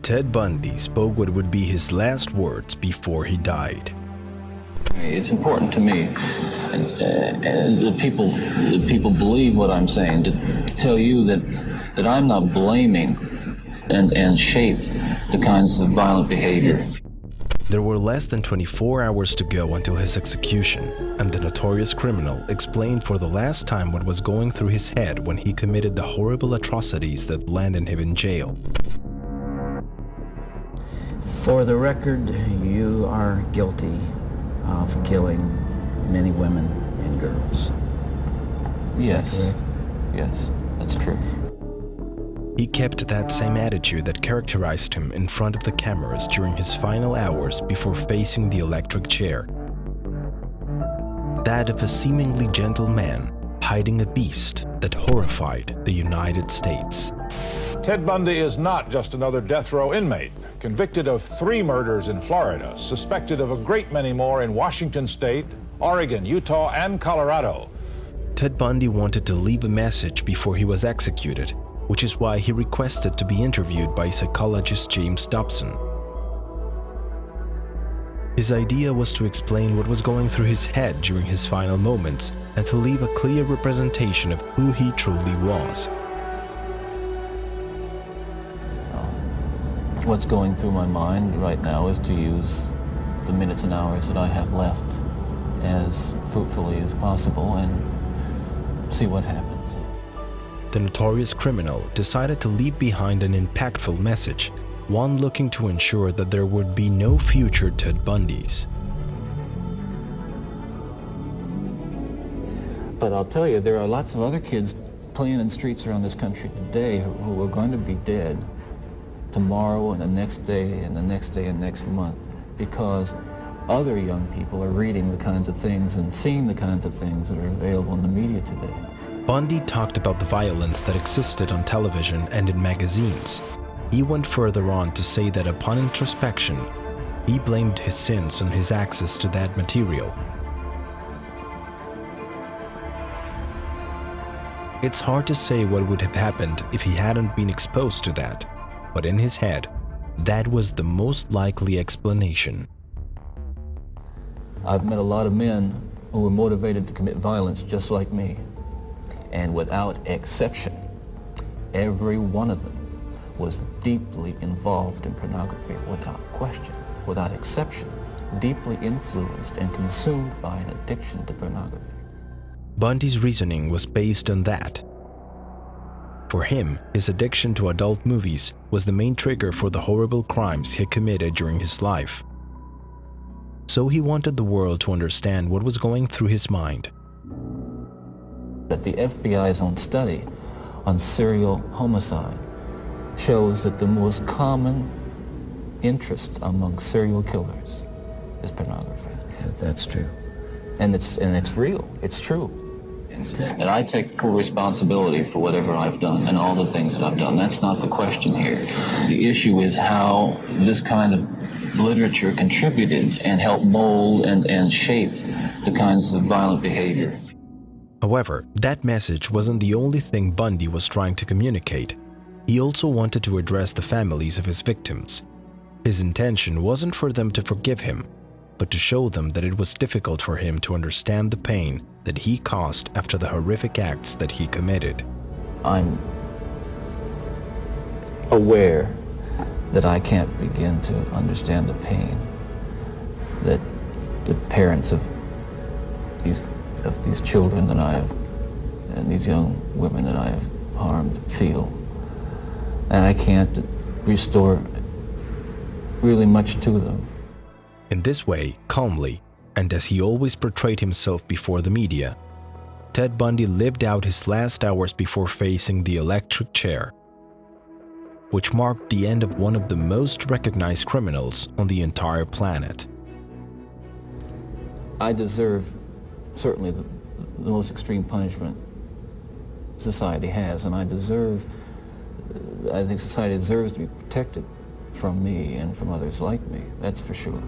Ted Bundy spoke what would be his last words before he died. It's important to me, and that people believe what I'm saying, to tell you that I'm not blaming and shape the kinds of violent behavior. There were less than 24 hours to go until his execution, and the notorious criminal explained for the last time what was going through his head when he committed the horrible atrocities that landed him in jail. For the record, you are guilty of killing many women and girls. Is that correct? Yes, that's true. He kept that same attitude that characterized him in front of the cameras during his final hours before facing the electric chair. That of a seemingly gentle man hiding a beast that horrified the United States. Ted Bundy is not just another death row inmate, convicted of 3 murders in Florida, suspected of a great many more in Washington State, Oregon, Utah, and Colorado. Ted Bundy wanted to leave a message before he was executed, which is why he requested to be interviewed by psychologist James Dobson. His idea was to explain what was going through his head during his final moments and to leave a clear representation of who he truly was. What's going through my mind right now is to use the minutes and hours that I have left as fruitfully as possible and see what happens. The notorious criminal decided to leave behind an impactful message, one looking to ensure that there would be no future Ted Bundys. But I'll tell you, there are lots of other kids playing in streets around this country today who are going to be dead tomorrow and the next day and the next day and next month because other young people are reading the kinds of things and seeing the kinds of things that are available in the media today. Bundy talked about the violence that existed on television and in magazines. He went further on to say that upon introspection, he blamed his sins on his access to that material. It's hard to say what would have happened if he hadn't been exposed to that, but in his head, that was the most likely explanation. I've met a lot of men who were motivated to commit violence just like me. And without exception, every one of them was deeply involved in pornography, without question, without exception, deeply influenced and consumed by an addiction to pornography. Bundy's reasoning was based on that. For him, his addiction to adult movies was the main trigger for the horrible crimes he committed during his life. So he wanted the world to understand what was going through his mind. That the FBI's own study on serial homicide shows that the most common interest among serial killers is pornography. Yeah, that's true. And it's real. It's true. And I take full responsibility for whatever I've done and all the things that I've done. That's not the question here. The issue is how this kind of literature contributed and helped mold and shape the kinds of violent behavior. However, that message wasn't the only thing Bundy was trying to communicate. He also wanted to address the families of his victims. His intention wasn't for them to forgive him, but to show them that it was difficult for him to understand the pain that he caused after the horrific acts that he committed. I'm aware that I can't begin to understand the pain that the parents of these children that I have, and these young women that I have harmed feel. And I can't restore really much to them. In this way, calmly, and as he always portrayed himself before the media, Ted Bundy lived out his last hours before facing the electric chair, which marked the end of one of the most recognized criminals on the entire planet. I deserve certainly the most extreme punishment society has, and I think society deserves to be protected from me and from others like me, that's for sure.